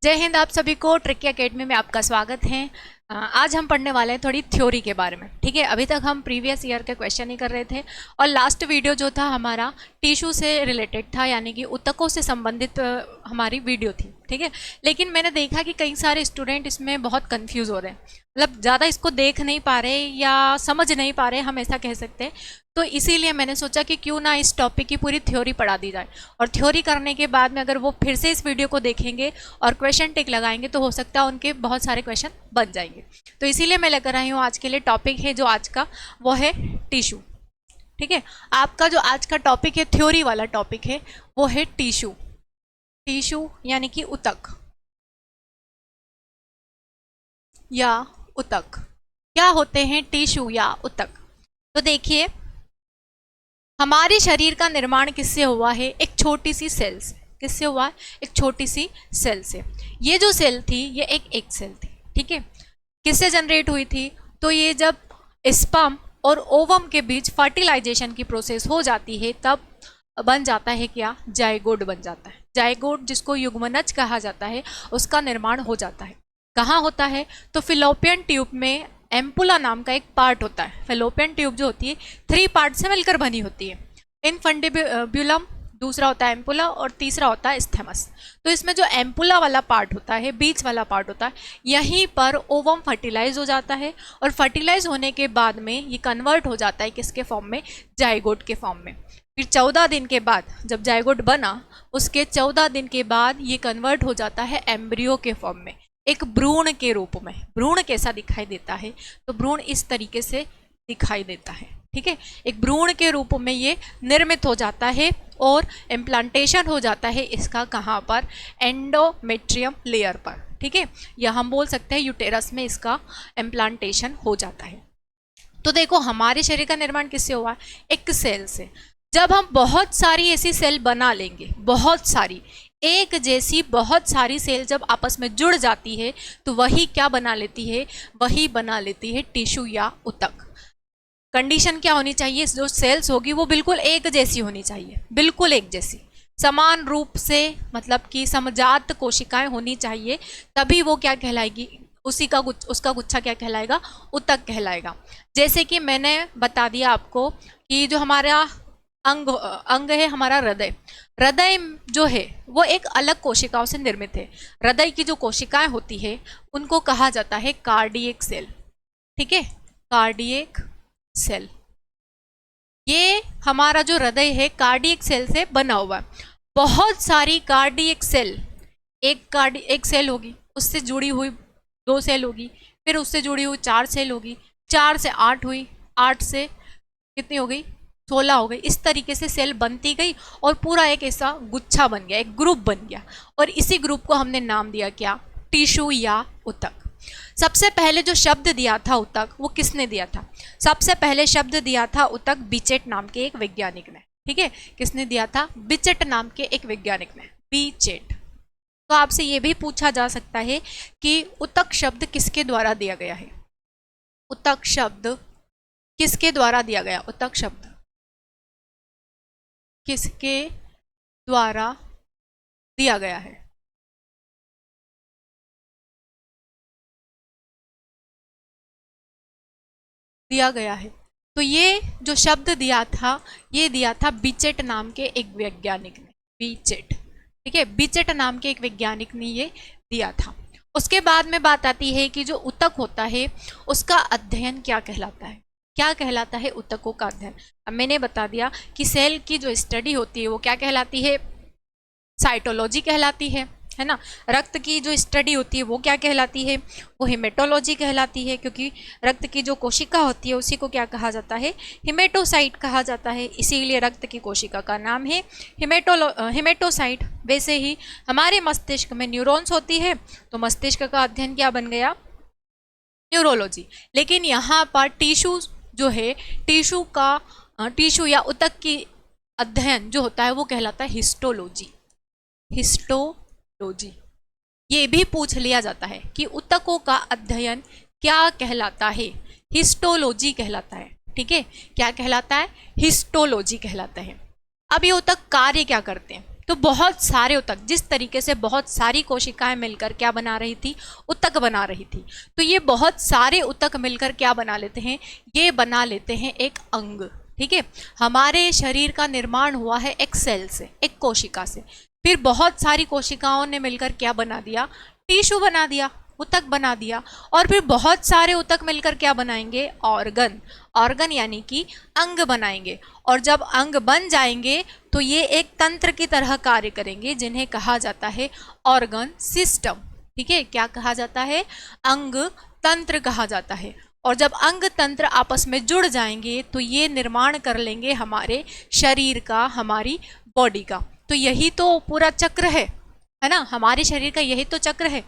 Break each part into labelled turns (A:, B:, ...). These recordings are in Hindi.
A: जय हिंद। आप सभी को ट्रिकी एकेडमी में आपका स्वागत है। आज हम पढ़ने वाले हैं थोड़ी थ्योरी के बारे में। ठीक है, अभी तक हम प्रीवियस ईयर के क्वेश्चन ही कर रहे थे और लास्ट वीडियो जो था हमारा टिश्यू से रिलेटेड था, यानी कि ऊतकों से संबंधित हमारी वीडियो थी। ठीक है, लेकिन मैंने देखा कि कई सारे स्टूडेंट इसमें बहुत कंफ्यूज हो रहे हैं, मतलब ज़्यादा इसको देख नहीं पा रहे या समझ नहीं पा रहे, हम ऐसा कह सकते हैं। तो इसीलिए मैंने सोचा कि क्यों ना इस टॉपिक की पूरी थ्योरी पढ़ा दी जाए, और थ्योरी करने के बाद में अगर वो फिर से इस वीडियो को देखेंगे और क्वेश्चन टिक लगाएंगे तो हो सकता है उनके बहुत सारे क्वेश्चन बन जाएंगे। तो इसीलिए मैं लेकर आई हूँ आज के लिए टॉपिक है जो आज का वो है टिश्यू। ठीक है, आपका जो आज का टॉपिक है, थ्योरी वाला टॉपिक है, वो है टिश्यू। टिश्यू यानी कि ऊतक या ऊतक। क्या होते हैं टिश्यू या ऊतक? तो देखिए, हमारे शरीर का निर्माण किससे हुआ है? एक छोटी सी सेल से। किससे हुआ? एक छोटी सी सेल से। ये जो सेल थी ये एक सेल थी। ठीक है, किससे जनरेट हुई थी? तो ये जब स्पर्म और ओवम के बीच फर्टिलाइजेशन की प्रोसेस हो जाती है तब बन जाता है क्या? जायगोट बन जाता है। जायगोट जिसको युग्मनज कहा जाता है, उसका निर्माण हो जाता है। कहाँ होता है? तो फिलोपियन ट्यूब में एम्पुला नाम का एक पार्ट होता है। फेलोपियन ट्यूब जो होती है 3 पार्ट से मिलकर बनी होती है। इनफंडिब्युलम, दूसरा होता है एम्पुला, और तीसरा होता है स्थैमस। तो इसमें जो एम्पुला वाला पार्ट होता है, बीच वाला पार्ट होता है, यहीं पर ओवम फर्टिलाइज हो जाता है, और फर्टिलाइज होने के बाद में ये कन्वर्ट हो जाता है किसके फॉर्म में? जायगोट के फॉर्म में। फिर 14 दिन के बाद जब जायगोट बना, उसके 14 दिन के बाद ये कन्वर्ट हो जाता है एम्ब्रियो के फॉर्म में, एक भ्रूण के रूप में। भ्रूण कैसा दिखाई देता है? तो भ्रूण इस तरीके से दिखाई देता है। ठीक है, एक भ्रूण के रूप में ये निर्मित हो जाता है और इम्प्लांटेशन हो जाता है इसका। कहाँ पर? एंडोमेट्रियम लेयर पर। ठीक है, या हम बोल सकते हैं यूटेरस में इसका इम्प्लांटेशन हो जाता है। तो देखो, हमारे शरीर का निर्माण किससे हुआ है? एक सेल से। जब हम बहुत सारी ऐसी सेल बना लेंगे, बहुत सारी एक जैसी बहुत सारी सेल जब आपस में जुड़ जाती है तो वही क्या बना लेती है? वही बना लेती है टिश्यू या ऊतक। कंडीशन क्या होनी चाहिए? जो सेल्स होगी वो बिल्कुल एक जैसी होनी चाहिए, बिल्कुल एक जैसी, समान रूप से, मतलब कि समजात कोशिकाएं होनी चाहिए, तभी वो क्या कहलाएगी? उसका गुच्छा क्या कहलाएगा? ऊतक कहलाएगा। जैसे कि मैंने बता दिया आपको कि जो हमारा अंग है हमारा हृदय। हृदय जो है वो एक अलग कोशिकाओं से निर्मित है। हृदय की जो कोशिकाएं होती है उनको कहा जाता है कार्डियक सेल। ठीक है, कार्डियक सेल। ये हमारा जो हृदय है कार्डियक सेल से बना हुआ है। बहुत सारी कार्डियक सेल, एक सेल होगी, उससे जुड़ी हुई 2 सेल होगी, फिर उससे जुड़ी हुई 4 सेल होगी, 4 से 8 हुई, 8 से कितनी हो गई? 16 हो गई। इस तरीके से सेल बनती गई और पूरा एक ऐसा गुच्छा बन गया, एक ग्रुप बन गया, और इसी ग्रुप को हमने नाम दिया क्या? टिश्यू या ऊतक। सबसे पहले जो शब्द दिया था ऊतक, वो किसने दिया था? सबसे पहले शब्द दिया था ऊतक बिचेट नाम के एक वैज्ञानिक ने। ठीक है, किसने दिया था? बिचेट नाम के एक वैज्ञानिक ने, बिचेट। तो आपसे ये भी पूछा जा सकता है कि ऊतक शब्द किसके द्वारा दिया गया है? ऊतक शब्द किसके द्वारा दिया गया? ऊतक शब्द किसके द्वारा दिया गया है? दिया गया है। तो ये जो शब्द दिया था, ये दिया था बिचेट नाम के एक वैज्ञानिक ने। बिचेट। ठीक है, बिचेट नाम के एक वैज्ञानिक ने ये दिया था। उसके बाद में बात आती है कि जो ऊतक होता है उसका अध्ययन क्या कहलाता है? क्या कहलाता है ऊतकों का अध्ययन? अब मैंने बता दिया कि सेल की जो स्टडी होती है वो क्या कहलाती है? साइटोलॉजी कहलाती है ना। रक्त की जो स्टडी होती है वो क्या कहलाती है? वो हेमेटोलॉजी कहलाती है, क्योंकि रक्त की जो कोशिका होती है उसी को क्या कहा जाता है? हेमेटोसाइट कहा जाता है। इसीलिए रक्त की कोशिका का नाम है हेमेटोसाइट। वैसे ही हमारे मस्तिष्क में न्यूरॉन्स होती है, तो मस्तिष्क का अध्ययन क्या बन गया? न्यूरोलॉजी। लेकिन यहाँ पर टिश्यू जो है, टिश्यू या ऊतक की अध्ययन जो होता है वो कहलाता है हिस्टोलॉजी। हिस्टोलॉजी। ये भी पूछ लिया जाता है कि ऊतकों का अध्ययन क्या कहलाता है? हिस्टोलॉजी कहलाता है। ठीक है, क्या कहलाता है? हिस्टोलॉजी कहलाता है। अब ये ऊतक कार्य क्या करते हैं? तो बहुत सारे ऊतक, जिस तरीके से बहुत सारी कोशिकाएं मिलकर क्या बना रही थी, ऊतक बना रही थी, तो ये बहुत सारे ऊतक मिलकर क्या बना लेते हैं, ये बना लेते हैं एक अंग। ठीक है, हमारे शरीर का निर्माण हुआ है एक सेल से, एक कोशिका से, फिर बहुत सारी कोशिकाओं ने मिलकर क्या बना दिया, टिश्यू बना दिया, ऊतक बना दिया, और फिर बहुत सारे ऊतक मिलकर क्या बनाएंगे, ऑर्गन। ऑर्गन यानी कि अंग बनाएंगे, और जब अंग बन जाएंगे तो ये एक तंत्र की तरह कार्य करेंगे, जिन्हें कहा जाता है ऑर्गन सिस्टम। ठीक है, क्या कहा जाता है, अंग तंत्र कहा जाता है। और जब अंग तंत्र आपस में जुड़ जाएंगे तो ये निर्माण कर लेंगे हमारे शरीर का, हमारी बॉडी का। तो यही तो पूरा चक्र है ना, हमारे शरीर का यही तो चक्र है।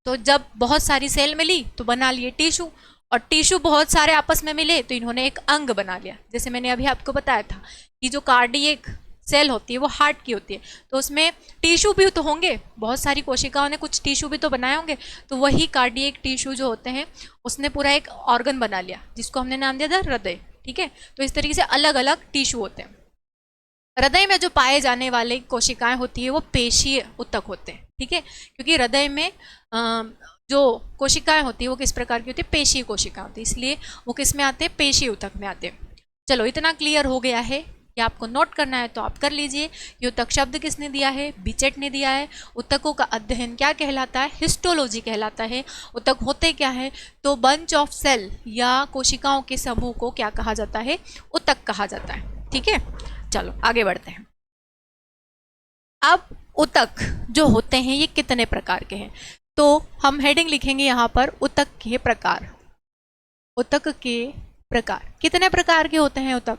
A: तो जब बहुत सारी सेल मिली तो बना लिए टिश्यू, और टिश्यू बहुत सारे आपस में मिले तो इन्होंने एक अंग बना लिया। जैसे मैंने अभी आपको बताया था कि जो कार्डियक सेल होती है वो हार्ट की होती है, तो उसमें टिश्यू भी तो होंगे, बहुत सारी कोशिकाओं ने कुछ टिश्यू भी तो बनाए होंगे, तो वही कार्डियक टिश्यू जो होते हैं उसने पूरा एक ऑर्गन बना लिया, जिसको हमने नाम दिया था हृदय। ठीक है, तो इस तरीके से अलग अलग टिश्यू होते हैं। हृदय में जो पाए जाने वाले कोशिकाएं होती है वो पेशीय ऊतक होते हैं। ठीक है, क्योंकि हृदय में जो कोशिकाएं होती है वो किस प्रकार की होती है, पेशीय कोशिका होती है, इसलिए वो किस में आते हैं, पेशीय ऊतक में आते हैं। चलो, इतना क्लियर हो गया है कि आपको नोट करना है तो आप कर लीजिए। ये ऊतक शब्द किसने दिया है, बीचेट ने दिया है। ऊतकों का अध्ययन क्या कहलाता है, हिस्टोलॉजी कहलाता है। ऊतक होते क्या है, तो बंच ऑफ सेल या कोशिकाओं के समूह को क्या कहा जाता है, ऊतक कहा जाता है। ठीक है, चलो आगे बढ़ते हैं। अब ऊतक जो होते हैं ये कितने प्रकार के हैं, तो हम हेडिंग लिखेंगे यहाँ पर, ऊतक के प्रकार। ऊतक के प्रकार, कितने प्रकार के होते हैं ऊतक,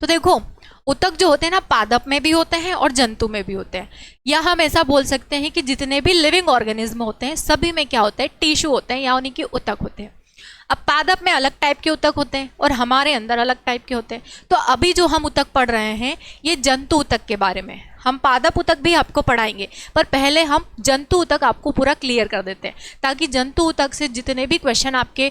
A: तो देखो ऊतक जो होते हैं ना, पादप में भी होते हैं और जंतु में भी होते हैं, या हम ऐसा बोल सकते हैं कि जितने भी लिविंग ऑर्गेनिज्म होते हैं सभी में क्या होता है, टिश्यू होते हैं, या उन्हीं के ऊतक होते हैं। अब पादप में अलग टाइप के ऊतक होते हैं और हमारे अंदर अलग टाइप के होते हैं। तो अभी जो हम ऊतक पढ़ रहे हैं ये जंतु ऊतक के बारे में, हम पादप ऊतक भी आपको पढ़ाएंगे, पर पहले हम जंतु ऊतक आपको पूरा क्लियर कर देते हैं, ताकि जंतु ऊतक से जितने भी क्वेश्चन आपके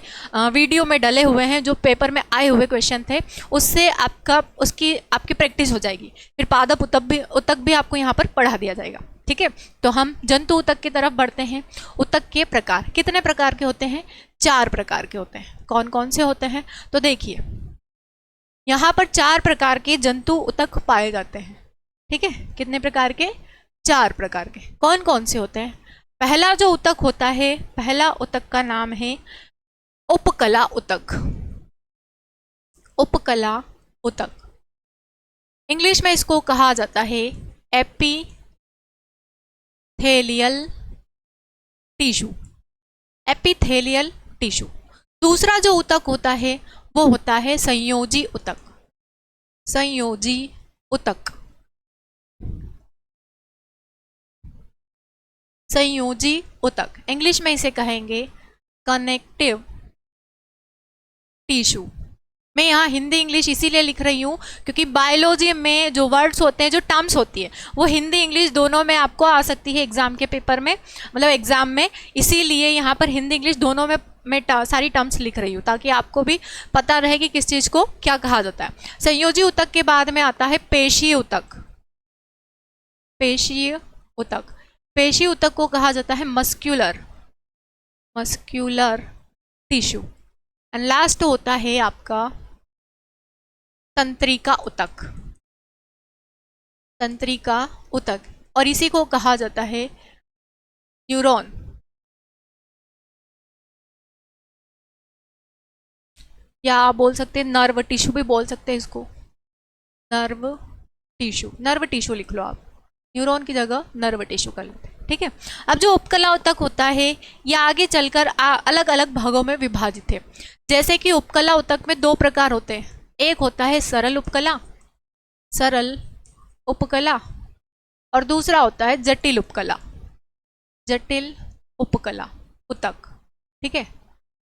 A: वीडियो में डले हुए हैं, जो पेपर में आए हुए क्वेश्चन थे, उससे आपकी प्रैक्टिस हो जाएगी। फिर पादप ऊतक भी आपको यहाँ पर पढ़ा दिया जाएगा। ठीक है, तो हम जंतु ऊतक की तरफ बढ़ते हैं। ऊतक के प्रकार, कितने प्रकार के होते हैं, 4 प्रकार के होते हैं। कौन कौन से होते हैं, तो देखिए यहाँ पर 4 प्रकार के जंतु ऊतक पाए जाते हैं। ठीक है, कितने प्रकार के, 4 प्रकार के। कौन कौन से होते हैं, पहला जो ऊतक होता है, पहला ऊतक का नाम है उपकला ऊतक। उपकला ऊतक, इंग्लिश में इसको कहा जाता है एपिथेलियल टिश्यू। Epithelial tissue. दूसरा जो ऊतक होता है वो होता है संयोजी ऊतक। संयोजी ऊतक, संयोजी ऊतक, इंग्लिश में इसे कहेंगे कनेक्टिव टिश्यू। मैं यहाँ हिंदी इंग्लिश इसीलिए लिख रही हूँ क्योंकि बायोलॉजी में जो वर्ड्स होते हैं, जो टर्म्स होती है, वो हिंदी इंग्लिश दोनों में आपको आ सकती है एग्जाम के पेपर में, मतलब एग्जाम में, इसीलिए यहाँ पर हिंदी इंग्लिश दोनों में मैं सारी टर्म्स लिख रही हूँ, ताकि आपको भी पता रहे कि किस चीज़ को क्या कहा जाता है। संयोजी ऊतक के बाद में आता है पेशीय ऊतक। पेशीय ऊतक, पेशीय ऊतक को कहा जाता है मस्क्यूलर टिश्यू। एंड लास्ट होता है आपका तंत्रिका ऊतक। तंत्रिका ऊतक, और इसी को कहा जाता है न्यूरॉन। या आप बोल सकते हैं नर्व टिश्यू भी बोल सकते हैं इसको, नर्व टिश्यू। नर्व टिश्यू लिख लो आप, न्यूरॉन की जगह नर्व टिश्यू कर लेते हैं। ठीक है, अब जो उपकला ऊतक होता है यह आगे चलकर अलग अलग भागों में विभाजित है। जैसे कि उपकला ऊतक में 2 प्रकार होते हैं, एक होता है सरल उपकला, सरल उपकला, और दूसरा होता है जटिल उपकला, जटिल उपकला ऊतक। ठीक है,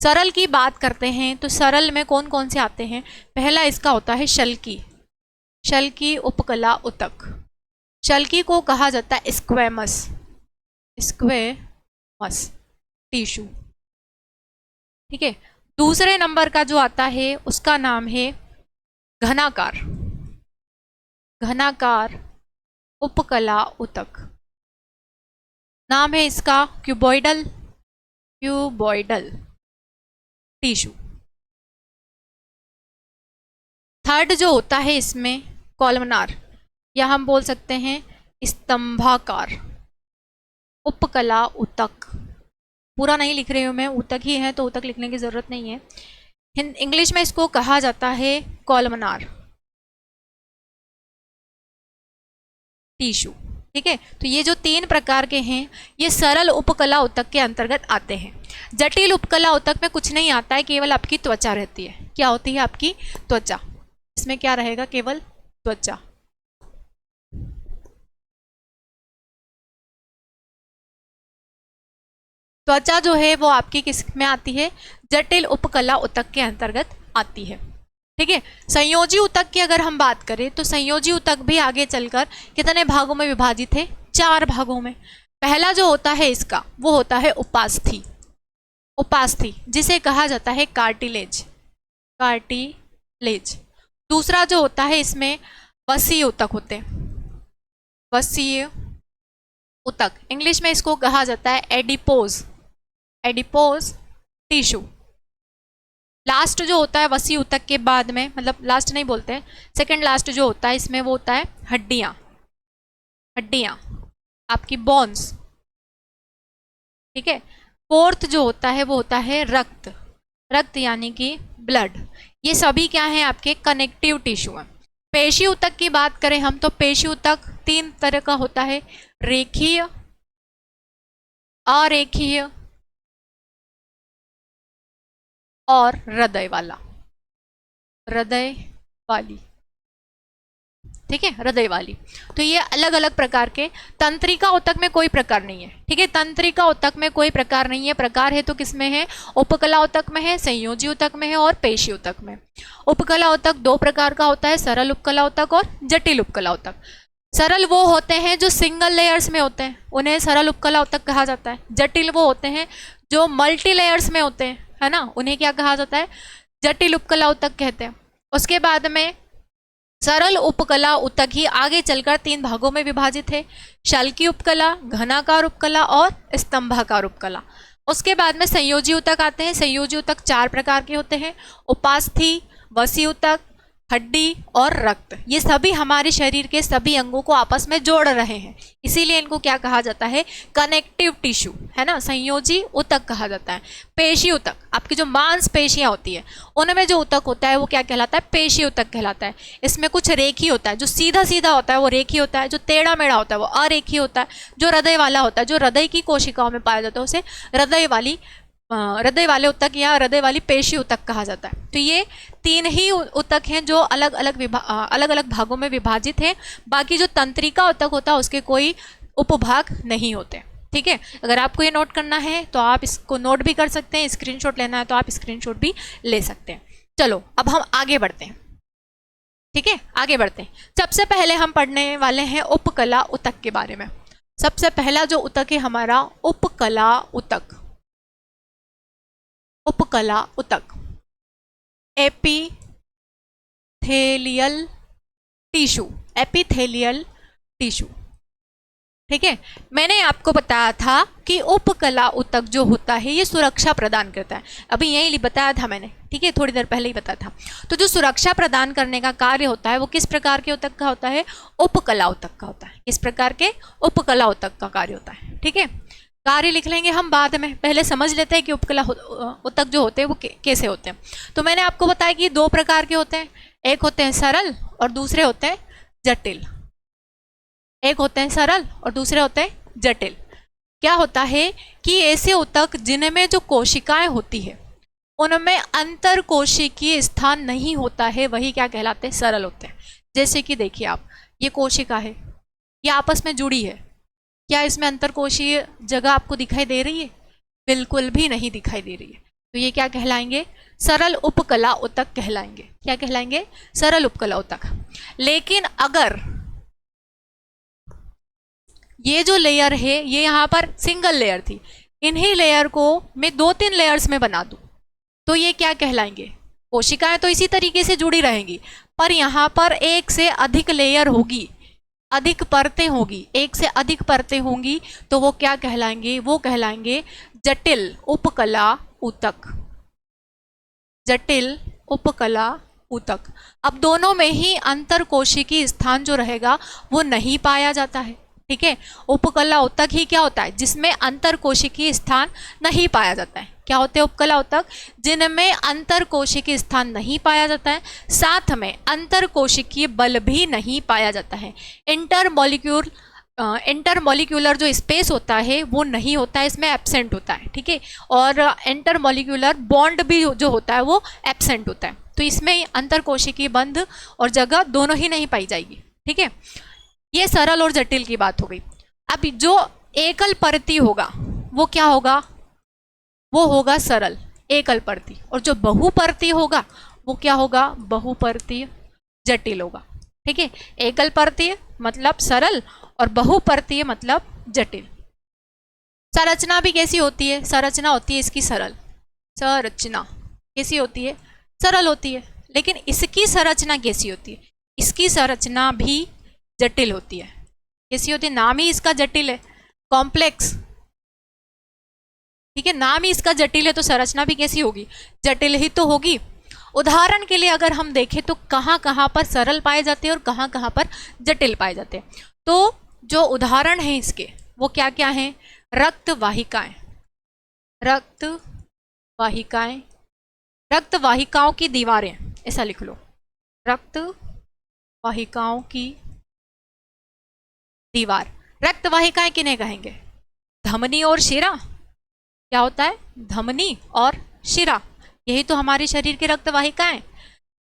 A: सरल की बात करते हैं तो सरल में कौन कौन से आते हैं, पहला इसका होता है शल्की, शल्की उपकला ऊतक। शल्की को कहा जाता है स्क्वेमस, स्क्वेमस टिश्यू। ठीक है, दूसरे नंबर का जो आता है उसका नाम है घनाकार, घनाकार उपकला ऊतक। नाम है इसका क्यूबॉइडल टिश्यू। थर्ड जो होता है इसमें कॉलमनार, या हम बोल सकते हैं स्तंभाकार उपकला ऊतक। पूरा नहीं लिख रही हूँ मैं, ऊतक ही है तो ऊतक लिखने की जरूरत नहीं है। इंग्लिश में इसको कहा जाता है कॉलमनार टिश्यू। ठीक है, तो ये जो 3 प्रकार के हैं ये सरल उपकला ऊतक के अंतर्गत आते हैं। जटिल उपकला ऊतक में कुछ नहीं आता है, केवल आपकी त्वचा रहती है। क्या होती है? आपकी त्वचा। इसमें क्या रहेगा? केवल त्वचा। त्वचा जो है वो आपकी किस में आती है? जटिल उपकला ऊतक के अंतर्गत आती है। ठीक है, संयोजी ऊतक की अगर हम बात करें तो संयोजी ऊतक भी आगे चलकर कितने भागों में विभाजित है? 4 भागों में। पहला जो होता है इसका वो होता है उपास्थि, जिसे कहा जाता है कार्टिलेज। दूसरा जो होता है इसमें वसीय ऊतक होते हैं, वसीय ऊतक। इंग्लिश में इसको कहा जाता है एडिपोज टिश्यू। लास्ट जो होता है वसीय ऊतक के बाद में, मतलब लास्ट नहीं बोलते हैं, सेकंड लास्ट जो होता है इसमें वो होता है हड्डियां आपकी बोन्स। ठीक है, फोर्थ जो होता है वो होता है रक्त यानी कि ब्लड। ये सभी क्या है? आपके कनेक्टिव टिश्यू है। पेशी ऊतक की बात करें हम तो पेशी ऊतक 3 तरह का होता है, रेखीय, अरेखीय और हृदय वाली। ठीक है, हृदय वाली। तो ये अलग अलग प्रकार के। तंत्रिका ऊतक में कोई प्रकार नहीं है। ठीक है, तंत्रिका ऊतक में कोई प्रकार नहीं है। प्रकार है तो किसमें है? उपकला ऊतक में है, संयोजी ऊतक में है और पेशी ऊतक में। उपकला ऊतक 2 प्रकार का होता है, सरल उपकला ऊतक और जटिल उपकला ऊतक। सरल वो होते हैं जो सिंगल लेयर्स में होते हैं, उन्हें सरल उपकला ऊतक कहा जाता है। जटिल वो होते हैं जो मल्टी लेयर्स में होते हैं, है ना, उन्हें क्या कहा जाता है? जटिल उपकला ऊतक कहते हैं। उसके बाद में सरल उपकला ऊतक ही आगे चलकर 3 भागों में विभाजित है, शल्की उपकला, घनाकार उपकला और स्तंभाकार उपकला। उसके बाद में संयोजी ऊतक आते हैं। संयोजी ऊतक 4 प्रकार के होते हैं, उपास्थि, वसीय ऊतक, हड्डी और रक्त। ये सभी हमारे शरीर के सभी अंगों को आपस में जोड़ रहे हैं, इसीलिए इनको क्या कहा जाता है? कनेक्टिव टिश्यू, है ना, संयोजी ऊतक कहा जाता है। पेशी ऊतक, आपकी जो मांसपेशियां होती है उनमें जो ऊतक होता है वो क्या कहलाता है? पेशी ऊतक कहलाता है। इसमें कुछ रेखी होता है, जो सीधा सीधा होता है वो रेखी होता है, जो टेढ़ा मेढ़ा होता है वो अरेखी होता है, जो हृदय वाला होता है, जो हृदय की कोशिकाओं में पाया जाता है उसे हृदय वाले ऊतक या हृदय वाली पेशी ऊतक कहा जाता है। तो ये 3 ही ऊतक हैं जो अलग अलग भागों में विभाजित है। बाकी जो तंत्रिका ऊतक होता है उसके कोई उपभाग नहीं होते। ठीक है, अगर आपको ये नोट करना है तो आप इसको नोट भी कर सकते हैं, स्क्रीनशॉट लेना है तो आप स्क्रीनशॉट भी ले सकते हैं। चलो अब हम आगे बढ़ते हैं। ठीक है, आगे बढ़ते हैं। सबसे पहले हम पढ़ने वाले हैं उपकला ऊतक के बारे में। सबसे पहला जो ऊतक है हमारा उपकला ऊतक। Epithelial tissue. ठीक है, मैंने आपको बताया था कि उपकला ऊतक जो होता है ये सुरक्षा प्रदान करता है। अभी यही बताया था मैंने, ठीक है, थोड़ी देर पहले ही बताया था। तो जो सुरक्षा प्रदान करने का कार्य होता है वो किस प्रकार के ऊतक का होता है? उपकला ऊतक का होता है। किस प्रकार के? उपकला ऊतक का कार्य होता है। ठीक है, कार्य लिख लेंगे हम बाद में, पहले समझ लेते हैं कि उपकला ऊतक जो होते हैं वो कैसे होते हैं। तो मैंने आपको बताया कि 2 प्रकार के होते हैं, एक होते हैं सरल और दूसरे होते हैं जटिल। एक होते हैं सरल और दूसरे होते हैं जटिल। क्या होता है कि ऐसे ऊतक जिनमें जो कोशिकाएं होती है उनमें अंतर कोशिकीय स्थान नहीं होता है, वही क्या कहलाते हैं? सरल होते हैं। जैसे कि देखिए आप, ये कोशिका है, ये आपस में जुड़ी है, क्या इसमें अंतरकोशीय जगह आपको दिखाई दे रही है? बिल्कुल भी नहीं दिखाई दे रही है। तो ये क्या कहलाएंगे? सरल उपकला ऊतक कहलाएंगे। क्या कहलाएंगे? सरल उपकला ऊतक। लेकिन अगर ये जो लेयर है ये यहाँ पर सिंगल लेयर थी, इन्हीं लेयर को मैं 2-3 लेयर्स में बना दूं तो ये क्या कहलाएंगे? कोशिकाएं तो इसी तरीके से जुड़ी रहेंगी, पर यहाँ पर एक से अधिक लेयर होगी। अधिक परतें होगी, एक से अधिक परतें होंगी तो वो क्या कहलाएंगे, वो कहलाएंगे जटिल उपकला ऊतक, जटिल उपकला ऊतक। अब दोनों में ही अंतरकोशिकीय स्थान जो रहेगा वो नहीं पाया जाता है, ठीक है। उपकला ऊतक ही क्या होता है, जिसमें अंतरकोशिकीय स्थान नहीं पाया जाता है। क्या होते हैं उपकला ऊतक, जिनमें अंतरकोशिकीय स्थान नहीं पाया जाता है, साथ में अंतरकोशिकीय बल भी नहीं पाया जाता है। इंटरमोलिक्यूलर जो स्पेस होता है वो नहीं होता है, इसमें एब्सेंट होता है, ठीक है। और इंटरमोलिक्यूलर बॉन्ड भी जो होता है वो एब्सेंट होता है। तो इसमें अंतरकोशिकीय बंध और जगह दोनों ही नहीं पाई जाएगी, ठीक है। ये सरल और जटिल की बात हो गई। अब जो एकल परती होगा वो क्या होगा, वो होगा सरल एकल परती, और जो बहुपर्ती होगा वो क्या होगा, बहुपर्ती जटिल होगा, ठीक है। एकल परतीय मतलब सरल और बहुपर्तीय मतलब जटिल। संरचना भी कैसी होती है, संरचना होती है इसकी सरल, संरचना कैसी होती है, सरल होती है। लेकिन इसकी संरचना कैसी होती है, इसकी संरचना भी जटिल होती है। कैसी होती है, नाम ही इसका जटिल है, कॉम्प्लेक्स, ठीक है। नाम ही इसका जटिल है तो संरचना भी कैसी होगी, जटिल ही तो होगी। उदाहरण के लिए अगर हम देखें तो कहाँ कहाँ पर सरल पाए जाते हैं और कहाँ कहाँ पर जटिल पाए जाते हैं। तो जो उदाहरण है इसके वो क्या क्या हैं, रक्त वाहिकाएं, रक्त वाहिकाएं, रक्त वाहिकाओं की दीवारें, ऐसा लिख लो, रक्त वाहिकाओं की दीवार। रक्त वाहिकाएं किन्हें कहेंगे, धमनी और शिरा। क्या होता है, धमनी और शिरा, यही तो हमारे शरीर की रक्त वाहिकाएं।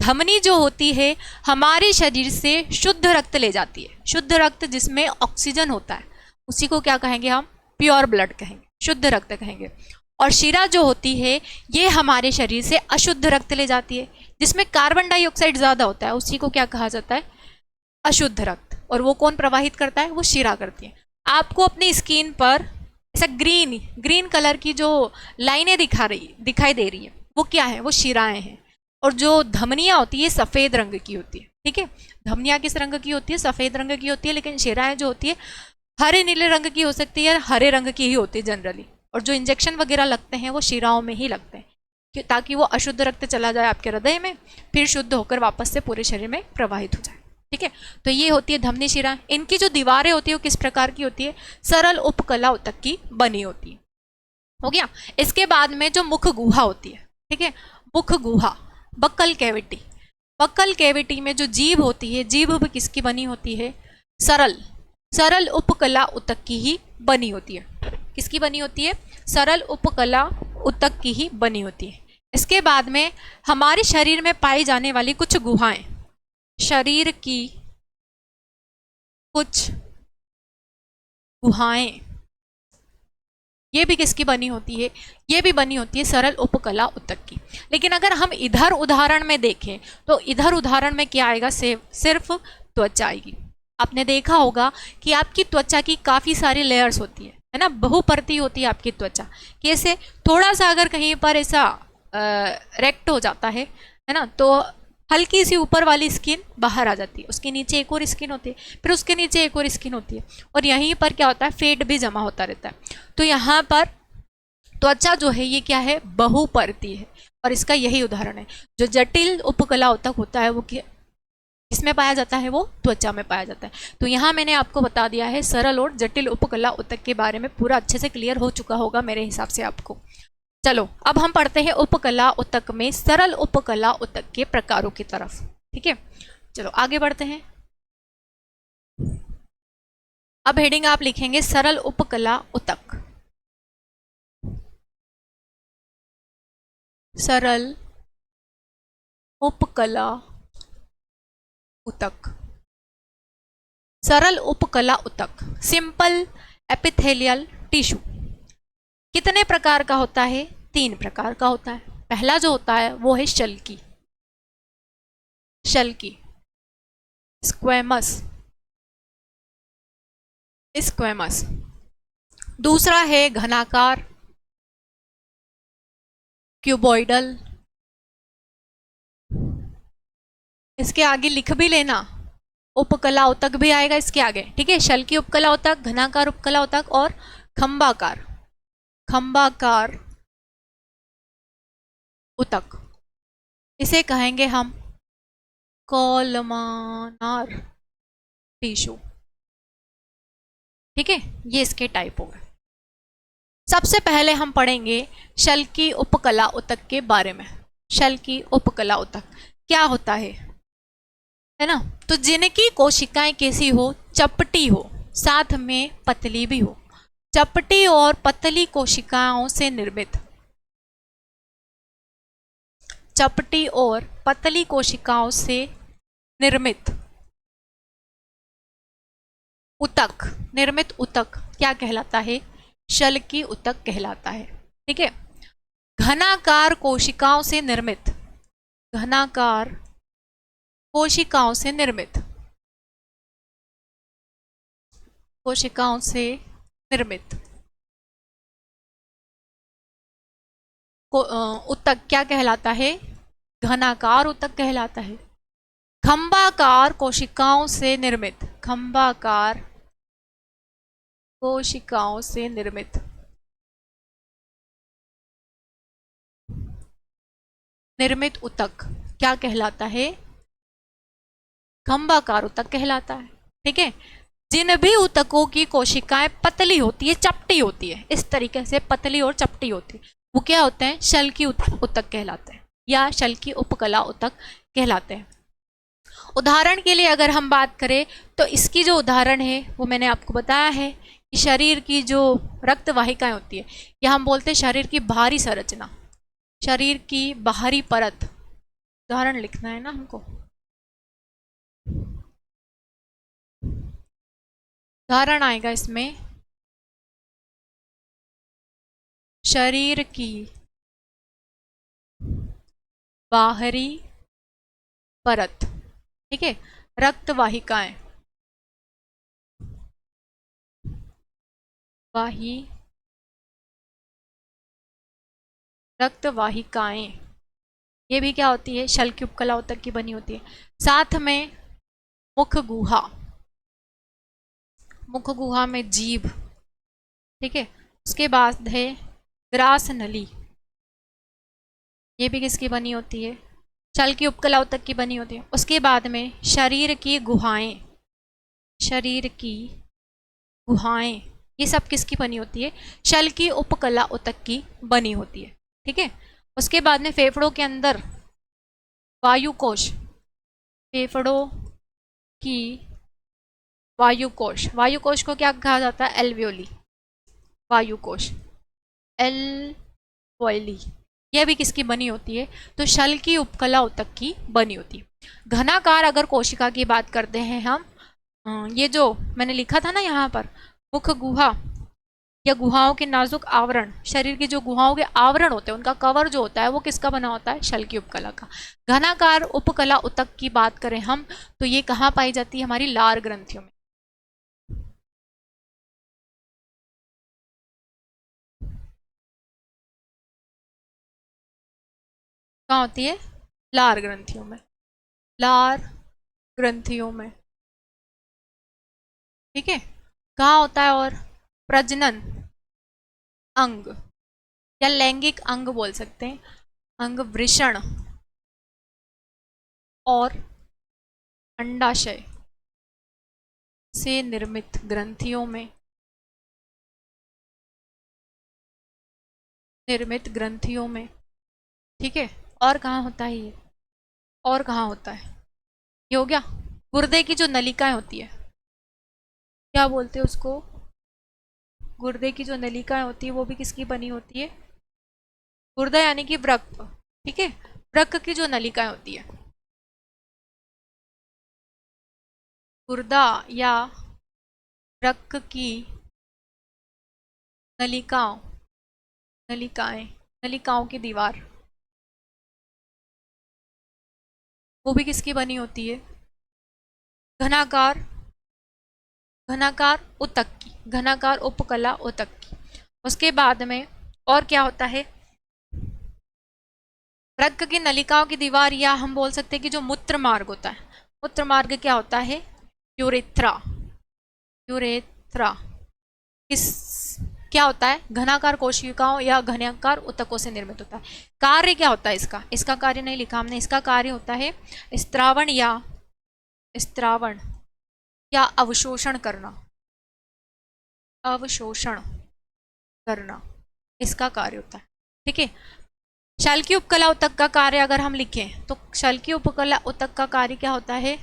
A: धमनी जो होती है हमारे शरीर से शुद्ध रक्त ले जाती है, शुद्ध रक्त जिसमें ऑक्सीजन होता है उसी को क्या कहेंगे हम, प्योर ब्लड कहेंगे, शुद्ध रक्त कहेंगे। और शिरा जो होती है ये हमारे शरीर से अशुद्ध रक्त ले जाती है, जिसमें कार्बन डाइऑक्साइड ज्यादा होता है, उसी को क्या कहा जाता है, अशुद्ध रक्त। और वो कौन प्रवाहित करता है, वो शिरा करती है। आपको अपनी स्किन पर ऐसा ग्रीन ग्रीन कलर की जो लाइनें दिखाई दे रही है वो क्या है, वो शिराएं हैं। और जो धमनियां होती है सफेद रंग की होती है, ठीक है। धमनियां किस रंग की होती है, सफेद रंग की होती है। लेकिन शिराएं जो होती है हरे नीले रंग की हो सकती है, हरे रंग की ही होती है जनरली। और जो इंजेक्शन वगैरह लगते हैं वो शिराओं में ही लगते हैं ताकि वो अशुद्ध रक्त चला जाए आपके हृदय में, फिर शुद्ध होकर वापस से पूरे शरीर में प्रवाहित हो जाए, ठीक है। तो ये होती है धमनी शिरा। इनकी जो दीवारें होती है वो किस प्रकार की होती है, सरल उपकला ऊतक की बनी होती है। हो गया। इसके बाद में जो मुख गुहा होती है, ठीक है, मुख गुहा, बक्कल कैविटी। बक्कल कैविटी में जो जीभ होती है, जीभ भी किसकी बनी होती है, सरल उपकला ऊतक की ही बनी होती है। किसकी बनी होती है, सरल उपकला ऊतक की ही बनी होती है। इसके बाद में हमारे शरीर में पाई जाने वाली कुछ गुहाएं, शरीर की कुछ गुहाएं, ये भी किसकी बनी होती है, ये भी बनी होती है सरल उपकला ऊतक की। लेकिन अगर हम इधर उदाहरण में देखें तो इधर उदाहरण में क्या आएगा, सिर्फ त्वचा आएगी। आपने देखा होगा कि आपकी त्वचा की काफी सारी लेयर्स होती है ना, बहुपरती होती है आपकी त्वचा। कैसे, थोड़ा सा अगर कहीं पर ऐसा रेक्ट हो जाता है ना, तो हल्की सी ऊपर वाली स्किन बाहर आ जाती है, उसके नीचे एक और स्किन होती है, फिर उसके नीचे एक और स्किन होती है, और यहीं पर क्या होता है, फेट भी जमा होता रहता है। तो यहाँ पर त्वचा जो है ये क्या है, बहुपरती है। और इसका यही उदाहरण है, जो जटिल उपकला ऊतक होता है वो किसमें पाया जाता है, वो त्वचा में पाया जाता है। तो यहाँ मैंने आपको बता दिया है सरल और जटिल उपकला ऊतक के बारे में, पूरा अच्छे से क्लियर हो चुका होगा मेरे हिसाब से आपको। चलो अब हम पढ़ते हैं उपकला ऊतक में सरल उपकला ऊतक के प्रकारों की तरफ, ठीक है। चलो आगे बढ़ते हैं। अब हेडिंग आप लिखेंगे सरल उपकला ऊतक, सरल उपकला ऊतक, सरल उपकला ऊतक, सिंपल एपिथेलियल टिश्यू कितने प्रकार का होता है, 3 प्रकार का होता है। पहला जो होता है वो है शल्की, स्क्वेमस, स्क्वेमस। दूसरा है घनाकार, क्यूबॉइडल। इसके आगे लिख भी लेना, उपकला उतक भी आएगा इसके आगे, ठीक है। शल की उपकला उतक, घनाकार उपकला उतक और खंबाकार, खंबाकार उतक, इसे कहेंगे हम कॉलमनार टिश्यू, ठीक है। ये इसके टाइप हो गए। सबसे पहले हम पढ़ेंगे शल की उपकला उतक के बारे में। शल की उपकला उतक क्या होता है ना। तो जिनकी कोशिकाएं कैसी हो, चपटी हो, साथ में पतली भी हो, चपटी और पतली कोशिकाओं से निर्मित, चपटी और पतली कोशिकाओं से निर्मित उतक, निर्मित उतक क्या कहलाता है, शल की उतक कहलाता है, ठीक है। घनाकार कोशिकाओं से निर्मित, घनाकार कोशिकाओं से निर्मित, कोशिकाओं से निर्मित उतक क्या कहलाता है, घनाकार उतक कहलाता है। खंबाकार कोशिकाओं से निर्मित, खंबाकार कोशिकाओं से निर्मित निर्मित उतक क्या कहलाता है, खंबाकार उतक कहलाता है, ठीक है। जिन भी उतकों की कोशिकाएं पतली होती है, चपटी होती है, इस तरीके से पतली और चपटी होती है, वो क्या होते हैं, शल की उतक कहलाते हैं या शल की उपकला उतक कहलाते हैं। उदाहरण के लिए अगर हम बात करें तो इसकी जो उदाहरण है वो मैंने आपको बताया है कि शरीर की जो रक्त वाहिकाएं होती है, या हम बोलते हैं शरीर की बाहरी संरचना, शरीर की बाहरी परत, उदाहरण लिखना है ना हमको, उदाहरण आएगा इसमें शरीर की बाहरी परत, ठीक है। रक्त वाहिकाएं, रक्त वाहिकाएं, ये भी क्या होती है, शल की उपकला उतक की बनी होती है। साथ में मुख गुहा, मुख गुहा में जीभ, ठीक है। उसके बाद है ग्रास नली, ये भी किसकी बनी होती है, शल की उपकला उतक की बनी होती है। उसके बाद में शरीर की गुहाएं, शरीर की गुहाएं, ये सब किसकी बनी होती है, शल की उपकला उतक की बनी होती है, ठीक है। उसके बाद में फेफड़ों के अंदर वायुकोश, फेफड़ों की वायुकोश, वायुकोश को क्या कहा जाता है, एल्वियोली, वायुकोश, एल्वियोली, यह भी किसकी बनी होती है, तो शल की उपकला उतक की बनी होती है। घनाकार अगर कोशिका की बात करते हैं हम, ये जो मैंने लिखा था ना यहाँ पर, मुख गुहा या गुहाओं के नाजुक आवरण, शरीर की जो गुहाओं के आवरण होते हैं उनका कवर जो होता है वो किसका बना होता है, शल की उपकला का। घनाकार उपकला उतक की बात करें हम तो ये कहाँ पाई जाती है, हमारी लार ग्रंथियों में, कहाँ होती है, लार ग्रंथियों में, लार ग्रंथियों में, ठीक है। कहाँ होता है, और प्रजनन अंग या लैंगिक अंग बोल सकते हैं, अंग वृषण और अंडाशय से निर्मित ग्रंथियों में, निर्मित ग्रंथियों में, ठीक है। और कहाँ होता है ये, और कहाँ होता है, ये हो गया। गुर्दे की जो नलिकाएं होती है, क्या बोलते हैं उसको, गुर्दे की जो नलिकाएं होती है वो भी किसकी बनी होती है, गुर्दा यानी कि वृक्क, ठीक है। वृक्क की जो नलिकाएं होती है, गुर्दा या वृक्क की नलिकाओं, नलिकाएं, नलिकाओं की दीवार, वो भी किसकी बनी होती है, घनाकार, घनाकार उतक की, घनाकार उपकला उतक की। उसके बाद में और क्या होता है, वृक्क की नलिकाओं की दीवार, या हम बोल सकते हैं कि जो मूत्र मार्ग होता है, मूत्र मार्ग क्या होता है, यूरेथ्रा, यूरेथ्रा किस क्या होता है? घनाकार कोशिकाओं या घनाकार ऊतकों से निर्मित होता है। कार्य क्या होता है इसका? इसका कार्य नहीं लिखा हमने। इसका कार्य होता है स्त्रावण या अवशोषण करना, अवशोषण करना इसका कार्य होता है। ठीक है। शल्कीय उपकला ऊतक का कार्य अगर हम लिखें तो शल्कीय उपकला ऊतक का कार्य क्या होता है?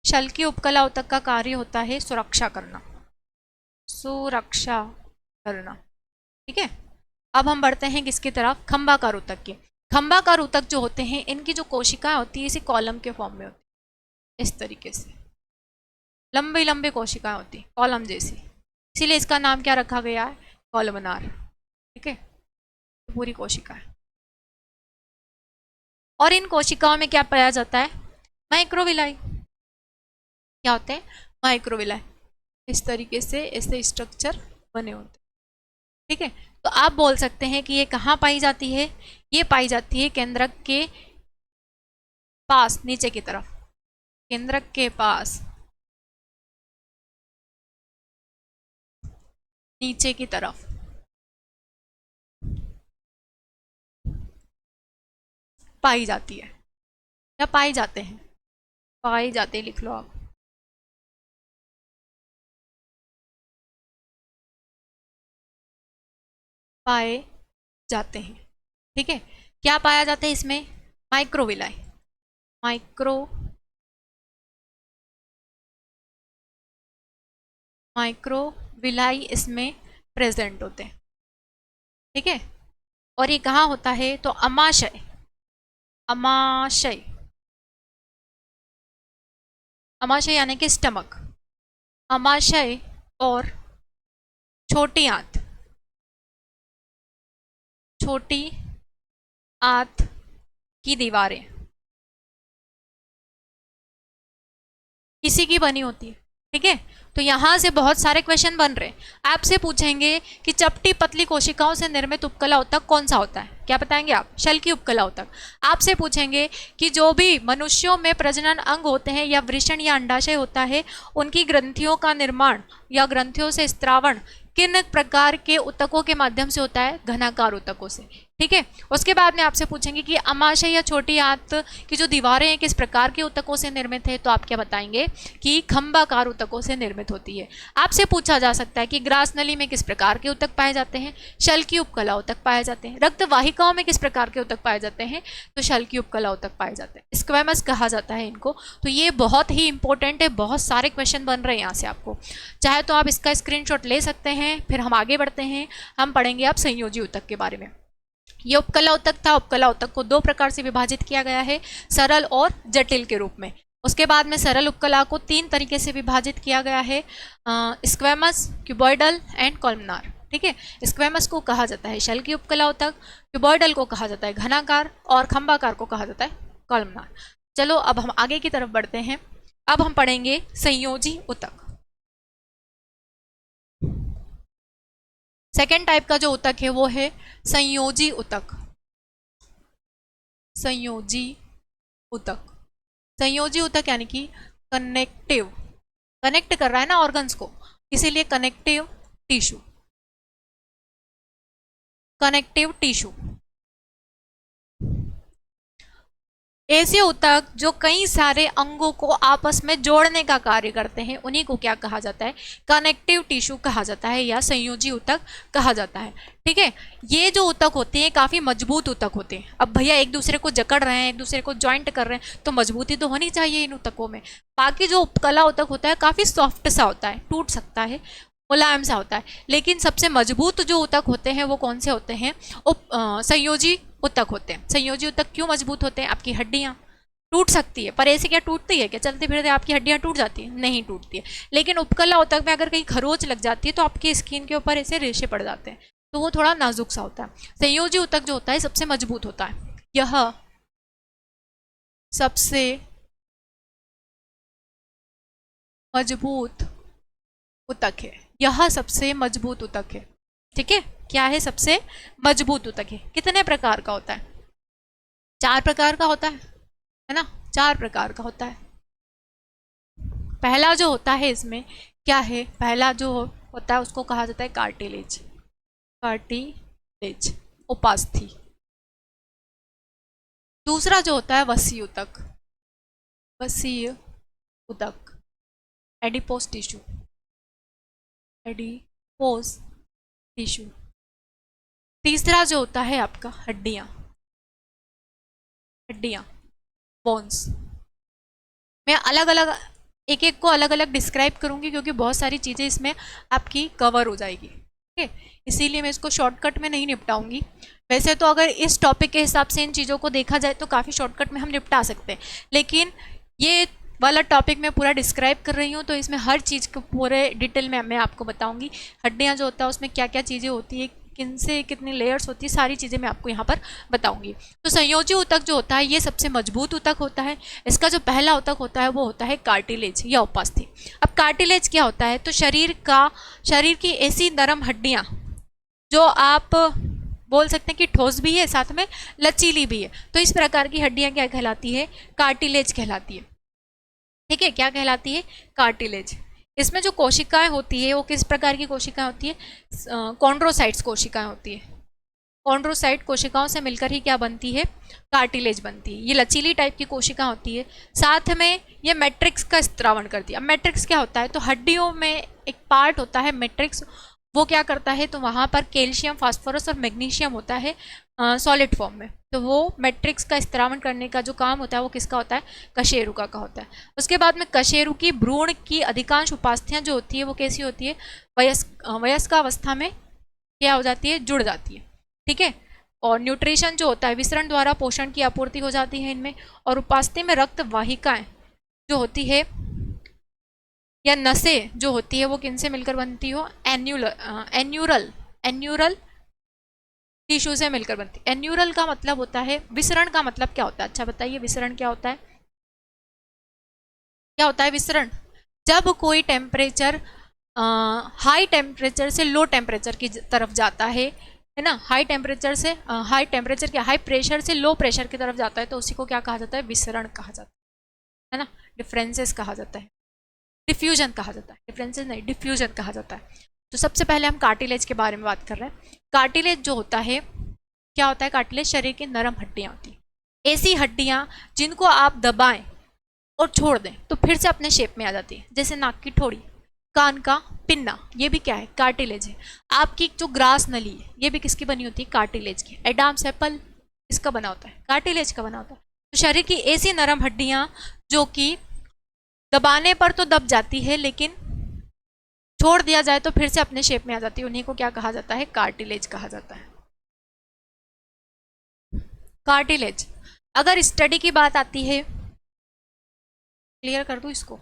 A: शल्कीय उपकला ऊतक का कार्य होता है सुरक्षा करना, सुरक्षा करना। ठीक है। अब हम बढ़ते हैं किसकी तरफ? खंभाकार ऊतक के। खंभाकार ऊतक जो होते हैं इनकी जो कोशिकाएं होती है इसी कॉलम के फॉर्म में होती है, इस तरीके से लंबी लंबी कोशिकाएं होती, कॉलम जैसी, इसीलिए इसका नाम क्या रखा गया है? कॉलमनार। ठीक है। तो पूरी कोशिका है। और इन कोशिकाओं में क्या पाया जाता है? माइक्रोविलाई। क्या होते हैं? माइक्रोविलाई। इस तरीके से ऐसे स्ट्रक्चर बने होते हैं। ठीक है। तो आप बोल सकते हैं कि ये कहाँ पाई जाती है? ये पाई जाती है केंद्रक के पास, नीचे की तरफ, केंद्रक के पास नीचे की तरफ पाई जाती है, या पाए जाते हैं, पाए जाते लिख लो आप। पाए जाते हैं। ठीक है। क्या पाया जाता है इसमें? माइक्रोविलाई। माइक्रोविलाई इसमें प्रेजेंट होते हैं। ठीक है। और ये कहाँ होता है? तो अमाशय, अमाशय, अमाशय यानी कि स्टमक, अमाशय और छोटी आंत, छोटी आंत की दीवारें इसी की बनी होती है। ठीक है। तो यहां से बहुत सारे क्वेश्चन बन रहे हैं। आपसे पूछेंगे कि चपटी पतली कोशिकाओं से निर्मित उपकला ऊतक कौन सा होता है? क्या बताएंगे आप? शल्कीय उपकला ऊतक। आपसे पूछेंगे कि जो भी मनुष्यों में प्रजनन अंग होते हैं या वृषण या अंडाशय होता है उनकी ग्रंथियों का निर्माण या ग्रंथियों से स्त्रावण किन प्रकार के ऊतकों के माध्यम से होता है? घनाकार ऊतकों से। ठीक है। उसके बाद में आपसे पूछेंगे कि अमाशय या छोटी आंत की जो दीवारें हैं किस प्रकार के ऊतकों से निर्मित है? तो आप क्या बताएंगे कि खंभाकार ऊतकों से निर्मित होती है। आपसे पूछा जा सकता है कि ग्रास नली में किस प्रकार के ऊतक पाए जाते हैं? शल्कीय उपकला ऊतक पाए जाते हैं। रक्त वाहिकाओं में किस प्रकार के ऊतक पाए जाते हैं? तो शल्कीय उपकला ऊतक पाए जाते हैं। स्क्वैमस कहा जाता है इनको। तो ये बहुत ही इंपॉर्टेंट है, बहुत सारे क्वेश्चन बन रहे हैं यहाँ से आपको। चाहे तो आप इसका स्क्रीनशॉट ले सकते हैं। फिर हम आगे बढ़ते हैं, हम पढ़ेंगे अब संयोजी ऊतक के बारे में। ये उपकला ऊतक था। उपकला ऊतक को दो प्रकार से विभाजित किया गया है, सरल और जटिल के रूप में। उसके बाद में सरल उपकला को तीन तरीके से विभाजित किया गया है, स्क्वैमस, क्यूबॉइडल एंड कॉलमनार। ठीक है। स्क्वैमस को कहा जाता है शल्कीय उपकला ऊतक, क्यूबॉइडल को कहा जाता है घनाकार और खंभाकार को कहा जाता है कॉलमनार। चलो अब हम आगे की तरफ बढ़ते हैं। अब हम पढ़ेंगे संयोजी ऊतक। सेकेंड टाइप का जो ऊतक है वो है संयोजी ऊतक। संयोजी ऊतक, संयोजी ऊतक यानी कि कनेक्टिव, कनेक्ट कर रहा है ना ऑर्गन्स को, इसीलिए कनेक्टिव टिश्यू, कनेक्टिव टिश्यू। ऐसे ऊतक जो कई सारे अंगों को आपस में जोड़ने का कार्य करते हैं उन्हीं को क्या कहा जाता है? कनेक्टिव टिश्यू कहा जाता है या संयोजी ऊतक कहा जाता है। ठीक है। ये जो ऊतक होते हैं काफी मजबूत ऊतक होते हैं। अब भैया एक दूसरे को जकड़ रहे हैं, एक दूसरे को ज्वाइंट कर रहे हैं, तो मजबूती तो होनी चाहिए इन ऊतकों में। बाकी जो उपकला ऊतक होता है काफी सॉफ्ट सा होता है, टूट सकता है, मुलायम सा होता है। लेकिन सबसे मजबूत जो ऊतक होते हैं वो कौन से होते हैं? संयोजी ऊतक होते हैं। संयोजी ऊतक क्यों मजबूत होते हैं? आपकी हड्डियां टूट सकती है, पर ऐसे क्या टूटती है क्या? चलते फिरते आपकी हड्डियां टूट जाती है? नहीं टूटती है। लेकिन उपकला ऊतक में अगर कहीं खरोच लग जाती है तो आपकी स्किन के ऊपर ऐसे रेशे पड़ जाते हैं, तो वो थोड़ा नाजुक सा होता है। संयोजी ऊतक जो होता है सबसे मजबूत होता है। यह सबसे मजबूत ऊतक है, यह सबसे मजबूत ऊतक है। ठीक है। क्या है, सबसे मजबूत ऊतक है। कितने प्रकार का होता है? 4 प्रकार का होता है ना, 4 प्रकार का होता है। पहला जो होता है इसमें क्या है, पहला जो होता है उसको कहा जाता है कार्टिलेज, कार्टिलेज उपास्थि। दूसरा जो होता है वसीय ऊतक, वसीय ऊतक, एडिपोस टिश्यू, एडिपोस टिश्यू। तीसरा जो होता है आपका हड्डियां, हड्डियां, बोन्स। मैं अलग अलग एक एक को अलग अलग डिस्क्राइब करूंगी क्योंकि बहुत सारी चीज़ें इसमें आपकी कवर हो जाएगी, ठीक है, इसीलिए मैं इसको शॉर्टकट में नहीं निपटाऊंगी। वैसे तो अगर इस टॉपिक के हिसाब से इन चीज़ों को देखा जाए तो काफ़ी शॉर्टकट में हम निपटा सकते हैं, लेकिन ये वाला टॉपिक मैं पूरा डिस्क्राइब कर रही हूँ तो इसमें हर चीज़ को पूरे डिटेल में मैं आपको बताऊंगी। हड्डियाँ जो होता है उसमें क्या क्या चीज़ें होती है, किन से कितनी लेयर्स होती है, सारी चीज़ें मैं आपको यहाँ पर बताऊंगी। तो संयोजी ऊतक जो होता है ये सबसे मजबूत ऊतक होता है। इसका जो पहला ऊतक होता है वो होता है कार्टिलेज या उपास्थि। अब कार्टिलेज क्या होता है, तो शरीर की ऐसी नरम हड्डियाँ जो आप बोल सकते हैं कि ठोस भी है साथ में लचीली भी है, तो इस प्रकार की हड्डियाँ क्या कहलाती है, कार्टिलेज कहलाती है। ठीक है, क्या कहलाती है, कार्टिलेज। इसमें जो कोशिकाएं होती है वो किस प्रकार की कोशिकाएं होती है, कॉन्ड्रोसाइट्स कोशिकाएं होती है। कॉन्ड्रोसाइट कोशिकाओं से मिलकर ही क्या बनती है, कार्टिलेज बनती है। ये लचीली टाइप की कोशिका होती है, साथ में ये मैट्रिक्स का स्त्रावण करती है। अब मैट्रिक्स क्या होता है, तो हड्डियों में एक पार्ट होता है मैट्रिक्स, वो क्या करता है, तो वहाँ पर कैल्शियम, फास्फोरस और मैग्नीशियम होता है सॉलिड फॉर्म में, तो वो मैट्रिक्स का स्त्रावण करने का जो काम होता है वो किसका होता है, कशेरुका का होता है। उसके बाद में कशेरुकी भ्रूण की अधिकांश उपास्थियाँ जो होती है वो कैसी होती है, वयस्कावस्था में क्या हो जाती है, जुड़ जाती है। ठीक है, और न्यूट्रिशन जो होता है विसरण द्वारा पोषण की आपूर्ति हो जाती है इनमें। और उपास्थि में रक्त वाहिकाएं जो होती है या नसें जो होती है वो किनसे मिलकर बनती हो, एन्यूरल टिश्यू से मिलकर बनती है। एन्यूरल का मतलब होता है, विसरण का मतलब क्या होता है, अच्छा बताइए विसरण क्या होता है, क्या होता है विसरण, जब कोई टेम्परेचर हाई टेम्परेचर से लो टेम्परेचर की तरफ जाता है ना, हाई टेम्परेचर क्या, हाई प्रेशर से लो प्रेशर की तरफ जाता है तो उसी को क्या कहा जाता है, विसरण कहा जाता है ना, डिफरेंसेस कहा जाता है, डिफ्यूजन कहा जाता है, डिफरेंसेस नहीं डिफ्यूजन कहा जाता है। तो सबसे पहले हम कार्टिलेज के बारे में बात कर रहे हैं। कार्टिलेज जो होता है, क्या होता है, कार्टिलेज शरीर की नरम हड्डियां होती हैं, ऐसी हड्डियां जिनको आप दबाएं और छोड़ दें तो फिर से अपने शेप में आ जाती है, जैसे नाक की ठोड़ी, कान का पिन्ना, ये भी क्या है, कार्टिलेज है। आपकी जो ग्रास नली है ये भी किसकी बनी होती है, कार्टिलेज की। एडम्स एप्पल इसका बना होता है, कार्टिलेज का बना होता है। तो शरीर की ऐसी नरम हड्डियां जो कि दबाने पर तो दब जाती है लेकिन छोड़ दिया जाए तो फिर से अपने शेप में आ जाती है, उन्हीं को क्या कहा जाता है, कार्टिलेज कहा जाता है। कार्टिलेज, अगर स्टडी की बात आती है, क्लियर कर दूं इसको,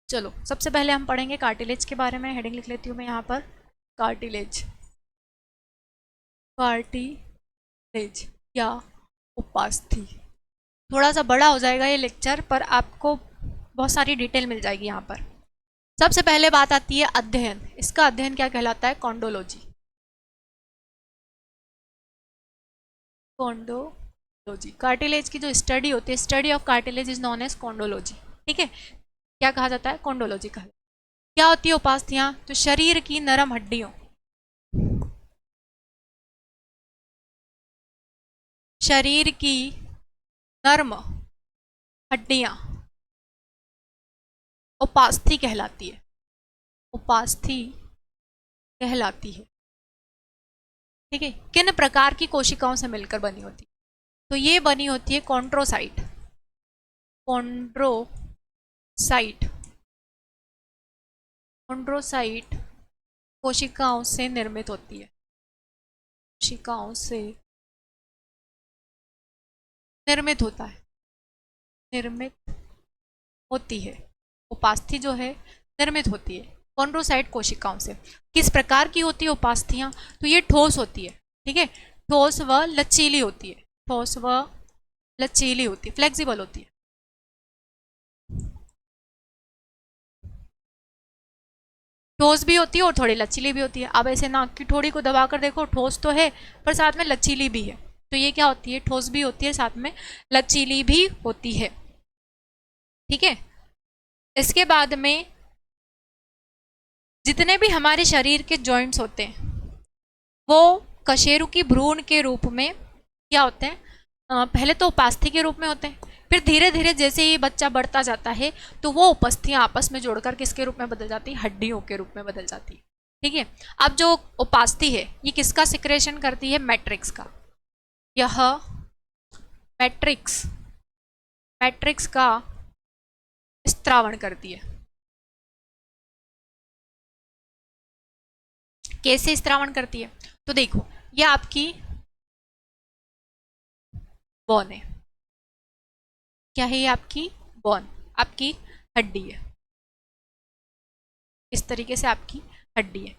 A: चलो सबसे पहले हम पढ़ेंगे कार्टिलेज के बारे में। हेडिंग लिख लेती हूँ मैं यहाँ पर, कार्टिलेज, कार्टिलेज या उपास्थि। थोड़ा सा बड़ा हो जाएगा ये लेक्चर पर आपको बहुत सारी डिटेल मिल जाएगी यहाँ पर। सबसे पहले बात आती है अध्ययन, इसका अध्ययन क्या कहलाता है, कॉन्डोलॉजी। कॉन्डोलॉजी, कार्टिलेज की जो स्टडी होती है, study of cartilage is known as chondrology. ठीक है, क्या कहा जाता है, कॉन्डोलॉजी कहा। क्या होती है उपास्थियां, तो शरीर की नरम हड्डियों, शरीर की नर्म हड्डियां उपास्थि कहलाती है, उपास्थि कहलाती है। ठीक है, किन प्रकार की कोशिकाओं से मिलकर बनी होती है, तो ये बनी होती है कॉन्ड्रोसाइट, कॉन्ड्रोसाइट, कॉन्ड्रोसाइट कोशिकाओं से निर्मित होती है, कोशिकाओं से निर्मित होता है, निर्मित होती है। उपास्थि जो है निर्मित होती है कॉन्ड्रोसाइट कोशिकाओं से। किस प्रकार की होती है उपास्थियां, तो ये ठोस होती है। ठीक है, ठोस व लचीली होती है, ठोस व लचीली होती है, फ्लेक्सिबल होती है। ठोस भी होती है और थोड़ी लचीली भी होती है। अब ऐसे नाक की ठोड़ी को दबाकर देखो, ठोस तो है पर साथ में लचीली भी है, तो ये क्या होती है, ठोस भी होती है साथ में लचीली भी होती है। ठीक है, इसके बाद में जितने भी हमारे शरीर के जॉइंट्स होते हैं वो कशेरुकी भ्रूण के रूप में क्या होते हैं, पहले तो उपास्थि के रूप में होते हैं, फिर धीरे धीरे जैसे ही बच्चा बढ़ता जाता है तो वो उपस्थियां आपस में जोड़कर किसके रूप में बदल जाती है, हड्डियों के रूप में बदल जाती है। ठीक है, अब जो उपास्थि है ये किसका सिक्रेशन करती है, मैट्रिक्स का। यह मैट्रिक्स मैट्रिक्स का स्त्रावण करती है। कैसे स्त्रावण करती है, तो देखो ये आपकी बोन है, क्या है ये आपकी बोन, आपकी हड्डी है, इस तरीके से आपकी हड्डी है।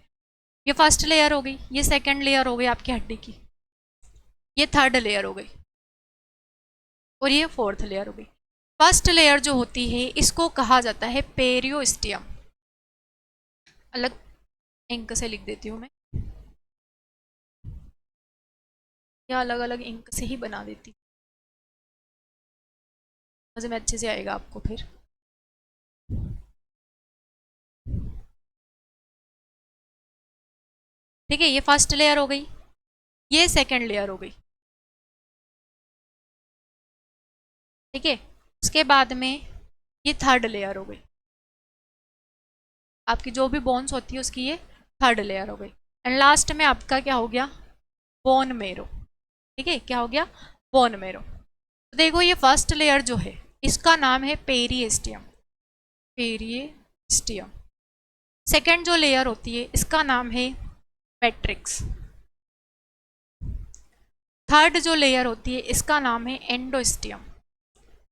A: ये फर्स्ट लेयर हो गई, ये सेकंड लेयर हो गई आपकी हड्डी की, ये थर्ड लेयर हो गई और ये फोर्थ लेयर हो गई। फर्स्ट लेयर जो होती है इसको कहा जाता है पेरियोस्टियम, अलग इंक से लिख देती हूँ मैं, या अलग अलग इंक से ही बना देती, मजे में अच्छे से आएगा आपको फिर। ठीक है, ये फर्स्ट लेयर हो गई, ये सेकंड लेयर हो गई। ठीक है, उसके बाद में ये थर्ड लेयर हो गई, आपकी जो भी बोन्स होती है उसकी ये थर्ड लेयर हो गई। एंड लास्ट में आपका क्या हो गया, बोन मेरो। ठीक है, क्या हो गया, बोन मेरो। तो देखो ये फर्स्ट लेयर जो है इसका नाम है पेरिएस्टियम, पेरिएस्टियम। सेकेंड जो लेयर होती है इसका नाम है मैट्रिक्स। थर्ड जो लेयर होती है इसका नाम है एंडोस्टियम,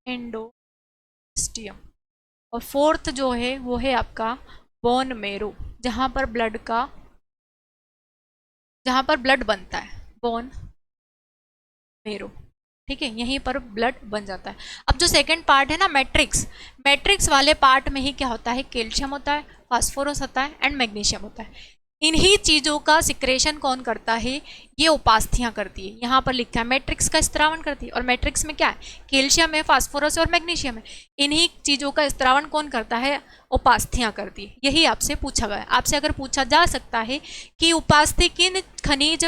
A: एंडोस्टियम। और फोर्थ जो है वो है आपका बोन मेरो, जहां पर ब्लड बनता है, बोन मेरो। ठीक है, यहीं पर ब्लड बन जाता है। अब जो सेकंड पार्ट है ना मैट्रिक्स, मैट्रिक्स वाले पार्ट में ही क्या होता है, कैल्शियम होता है, फास्फोरस होता है एंड मैग्नीशियम होता है। इन्हीं चीजों का सिक्रेशन कौन करता है, ये उपास्थियां करती है। यहाँ पर लिखा है मैट्रिक्स का स्त्रावण करती है, और मैट्रिक्स में क्या है, कैल्शियम है, फास्फोरस और मैग्नीशियम है। इन्हीं चीजों का स्त्रावण कौन करता है, उपास्थियां करती है। यही आपसे पूछा गया है। आपसे अगर पूछा जा सकता है कि उपास्थि किन खनिज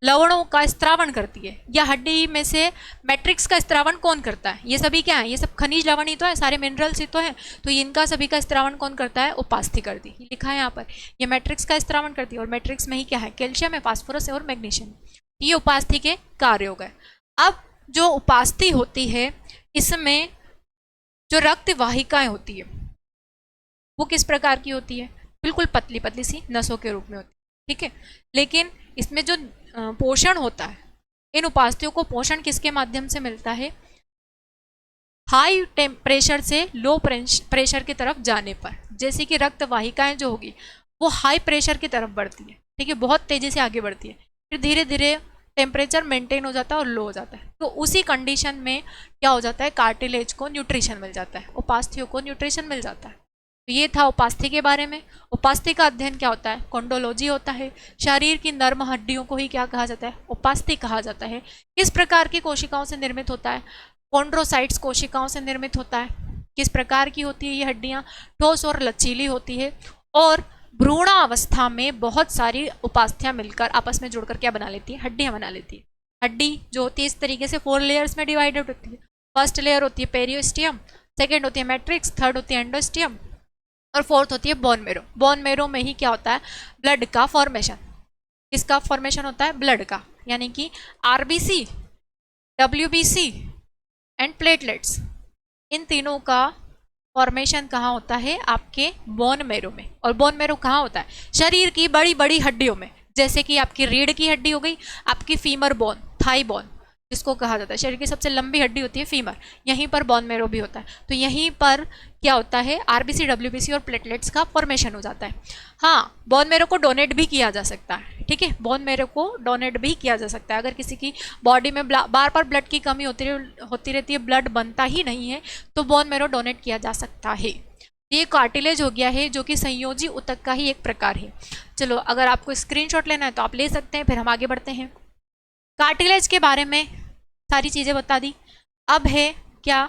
A: लवणों का स्त्रावण करती है, या हड्डी में से मैट्रिक्स का स्त्रावण कौन करता है, ये सभी क्या है, ये सब खनिज लवण ही तो है, सारे मिनरल्स ही तो है, तो इनका सभी का स्त्रावण कौन करता है, उपास्थि करती है। लिखा है यहाँ पर, ये मैट्रिक्स का स्त्रावण करती है, और मैट्रिक्स में ही क्या है, कैल्शियम है, फास्फोरस है और मैग्नीशियम। ये उपास्थि के कार्य हो गए। अब जो उपास्थि होती है इसमें जो रक्त वाहिकाएं होती है वो किस प्रकार की होती है, बिल्कुल पतली पतली सी नसों के रूप में होती है। ठीक है, लेकिन इसमें जो पोषण होता है, इन उपास्थियों को पोषण किसके माध्यम से मिलता है, हाई टेम्परेचर से लो प्रेशर की तरफ जाने पर। जैसे कि रक्त वाहिकाएं जो होगी वो हाई प्रेशर की तरफ बढ़ती है, ठीक है, बहुत तेजी से आगे बढ़ती है, फिर धीरे धीरे टेम्परेचर मेंटेन हो जाता है और लो हो जाता है। तो उसी कंडीशन में क्या हो जाता है, कार्टिलेज को न्यूट्रिशन मिल जाता है, उपास्थियों को न्यूट्रिशन मिल जाता है। तो ये था उपास्थि के बारे में। उपास्थि का अध्ययन क्या होता है, कोंडोलॉजी होता है। शरीर की नर्म हड्डियों को ही क्या कहा जाता है, उपास्थि कहा जाता है। किस प्रकार की कोशिकाओं से निर्मित होता है, कॉन्ड्रोसाइट्स कोशिकाओं से निर्मित होता है। किस प्रकार की होती है ये हड्डियां, ठोस और लचीली होती है, और भ्रूणावस्था में बहुत सारी उपास्थियां मिलकर आपस में जुड़कर क्या बना लेती है, हड्डियां बना लेती है। हड्डी जो होती है इस तरीके से 4 लेयर्स में डिवाइडेड होती है। फर्स्ट लेयर होती है पेरियोस्टियम, सेकेंड होती है मैट्रिक्स, थर्ड होती है एंडोस्टियम, और फोर्थ होती है बोन मेरो। बोन मेरो में ही क्या होता है, ब्लड का फॉर्मेशन। किसका फॉर्मेशन होता है, ब्लड का, यानी कि आरबीसी, डब्ल्यूबीसी एंड प्लेटलेट्स, इन तीनों का फॉर्मेशन कहाँ होता है, आपके बोन मेरो में। और बोन मेरो कहाँ होता है, शरीर की बड़ी बड़ी हड्डियों में, जैसे कि आपकी रीढ़ की हड्डी हो गई, आपकी फीमर बोन, थाई बोन जिसको कहा जाता है, शरीर की सबसे लंबी हड्डी होती है फीमर, यहीं पर बोन मेरो भी होता है। तो यहीं पर क्या होता है, आरबीसी, डब्ल्यूबीसी और प्लेटलेट्स का फॉर्मेशन हो जाता है। हाँ, बोन मेरो को डोनेट भी किया जा सकता है, ठीक है, बोन मेरो को डोनेट भी किया जा सकता है। अगर किसी की बॉडी में बार बार ब्लड की कमी होती रहती है, ब्लड बनता ही नहीं है, तो बोन मेरो डोनेट किया जा सकता है। ये कार्टिलेज हो गया है जो कि संयोजी ऊतक का ही एक प्रकार है। चलो अगर आपको स्क्रीनशॉट लेना है तो आप ले सकते हैं, फिर हम आगे बढ़ते हैं। कार्टिलेज के बारे में सारी चीजें बता दी। अब है क्या,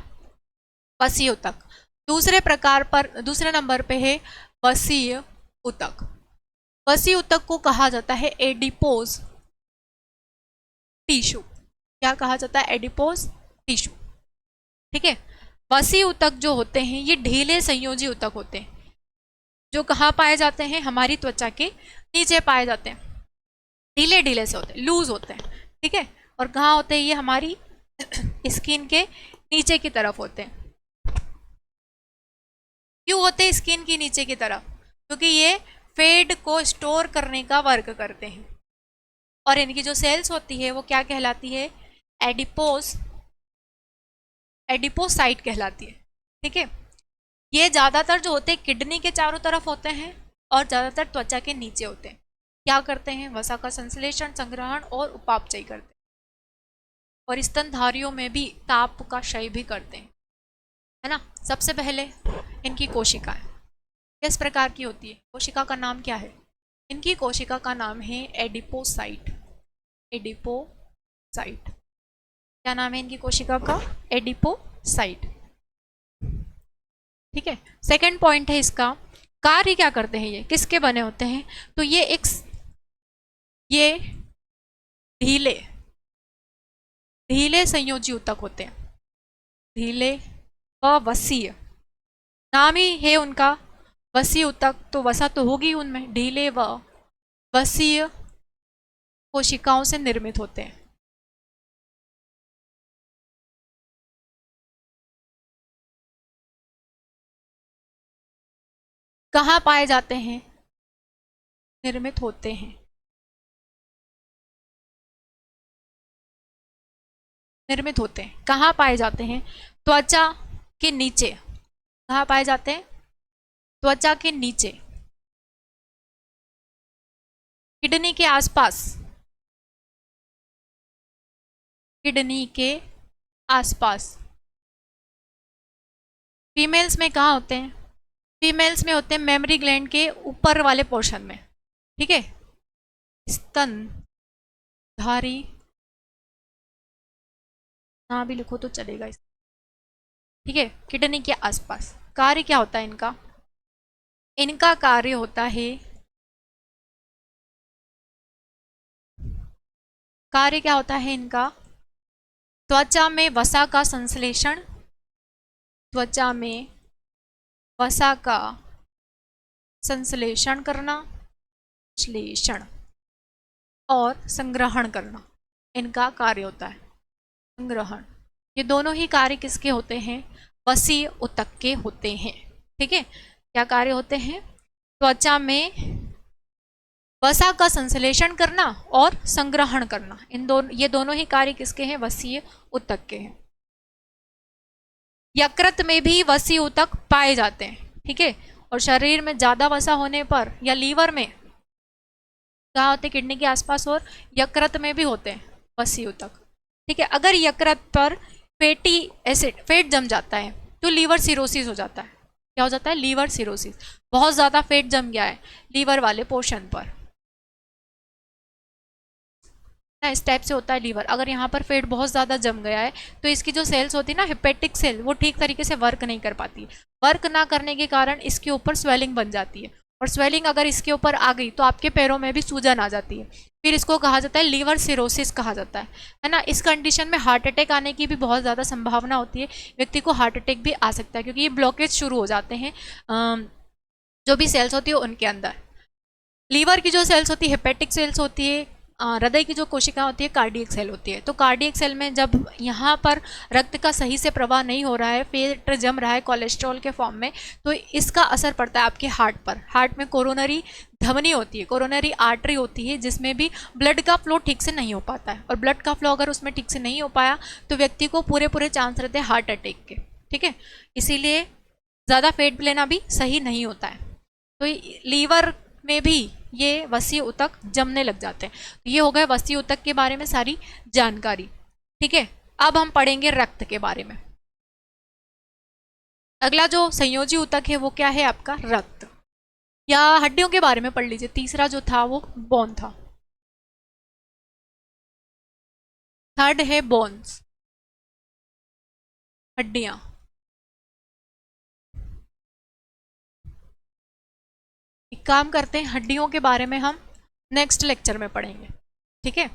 A: वसीय ऊतक। दूसरे नंबर पे है वसीय ऊतक। वसीय ऊतक को कहा जाता है एडिपोज टिश्यू। क्या कहा जाता है? Adipose tissue. ठीक है। वसीय ऊतक जो होते हैं ये ढीले संयोजी ऊतक होते हैं, जो कहाँ पाए जाते हैं? हमारी त्वचा के नीचे पाए जाते हैं। ढीले ढीले से होते हैं, लूज होते हैं। ठीक है। और कहाँ होते हैं ये? हमारी स्किन के नीचे की तरफ होते हैं। क्यों होते हैं स्किन की नीचे की तरफ? क्योंकि ये फैट को स्टोर करने का वर्क करते हैं। और इनकी जो सेल्स होती है वो क्या कहलाती है? एडिपोसाइट कहलाती है। ठीक है। ये ज़्यादातर जो होते हैं किडनी के चारों तरफ होते हैं और ज़्यादातर त्वचा के नीचे होते हैं। क्या करते हैं? वसा का संश्लेषण, संग्रहण और उपापचय करते हैं। और स्तनधारियों में भी ताप का क्षय भी करते हैं, है ना। सबसे पहले इनकी कोशिकाएं किस प्रकार की होती है? कोशिका का नाम क्या है? इनकी कोशिका का नाम है एडिपोसाइट। एडिपोसाइट। क्या नाम है इनकी कोशिका का? एडिपोसाइट। ठीक है। सेकंड पॉइंट है इसका, कार्य क्या करते हैं? ये किसके बने होते हैं? तो ये ढीले संयोजी ऊतक होते हैं। ढीले व वसीय, नाम ही है उनका वसीय ऊतक, तो वसा तो होगी उनमें। ढीले व वसीय कोशिकाओं से निर्मित होते हैं। कहाँ पाए जाते हैं? निर्मित होते हैं। निर्मित होते हैं कहाँ पाए जाते हैं? त्वचा के नीचे। कहाँ पाए जाते हैं? त्वचा के नीचे, किडनी के आसपास। किडनी के आसपास। फीमेल्स में कहाँ होते हैं? फीमेल्स में होते हैं मेमरी ग्लैंड के ऊपर वाले पोर्शन में। ठीक है। स्तनधारी ना भी लिखो तो चलेगा इस। ठीक है। किडनी के आसपास। कार्य क्या होता है इनका? इनका कार्य होता है, कार्य क्या होता है इनका? त्वचा में वसा का संश्लेषण, त्वचा में वसा का संश्लेषण करना, श्लेषण और संग्रहण करना इनका कार्य होता है। संग्रहण, ये दोनों ही कार्य किसके होते हैं? वसीय ऊतक के होते हैं। ठीक है। क्या कार्य होते हैं? त्वचा में वसा का संश्लेषण करना और संग्रहण करना। ये दोनों ही कार्य किसके हैं? वसीय ऊतक के हैं। यकृत में भी वसीय ऊतक पाए जाते हैं। ठीक है। और शरीर में ज्यादा वसा होने पर या लीवर में कहाँ होते हैं? किडनी के आसपास और यकृत में भी होते हैं वसीय ऊतक। ठीक है। अगर यकृत पर फैटी एसिड, फैट जम जाता है तो लीवर सिरोसिस हो जाता है। क्या हो जाता है? Liver cirrhosis. बहुत ज्यादा फैट जम गया है लीवर वाले पोर्शन पर, इस टाइप से होता है लीवर। अगर यहाँ पर फैट बहुत ज़्यादा जम गया है तो इसकी जो सेल्स होती है ना, हेपेटिक सेल, वो ठीक तरीके से वर्क नहीं कर पाती। वर्क ना करने के कारण इसके ऊपर स्वेलिंग बन जाती है, और स्वेलिंग अगर इसके ऊपर आ गई तो आपके पैरों में भी सूजन आ जाती है। फिर इसको कहा जाता है लीवर सिरोसिस कहा जाता है ना। इस कंडीशन में हार्ट अटैक आने की भी बहुत ज़्यादा संभावना होती है। व्यक्ति को हार्ट अटैक भी आ सकता है क्योंकि ये ब्लॉकेज शुरू हो जाते हैं जो भी सेल्स होती है उनके अंदर। लीवर की जो सेल्स होती है हेपेटिक सेल्स होती है। हृदय की जो कोशिका होती है कार्डियक सेल होती है। तो कार्डियक सेल में जब यहाँ पर रक्त का सही से प्रवाह नहीं हो रहा है, फैट जम रहा है कोलेस्ट्रॉल के फॉर्म में, तो इसका असर पड़ता है आपके हार्ट पर। हार्ट में कोरोनरी धमनी होती है, कोरोनरी आर्टरी होती है, जिसमें भी ब्लड का फ्लो ठीक से नहीं हो पाता है। और ब्लड का फ्लो अगर उसमें ठीक से नहीं हो पाया तो व्यक्ति को पूरे चांस रहते हैं हार्ट अटैक के। ठीक है। इसीलिए ज़्यादा फैट लेना भी सही नहीं होता है। तो लीवर में भी ये वसीय ऊतक जमने लग जाते हैं। तो ये हो गए वसीय ऊतक के बारे में सारी जानकारी। ठीक है। अब हम पढ़ेंगे रक्त के बारे में। अगला जो संयोजी ऊतक है वो क्या है आपका, रक्त। या हड्डियों के बारे में पढ़ लीजिए, तीसरा जो था वो बोन था। थर्ड है बोन्स, हड्डियां। एक काम करते हैं, हड्डियों के बारे में हम नेक्स्ट लेक्चर में पढ़ेंगे, ठीक है।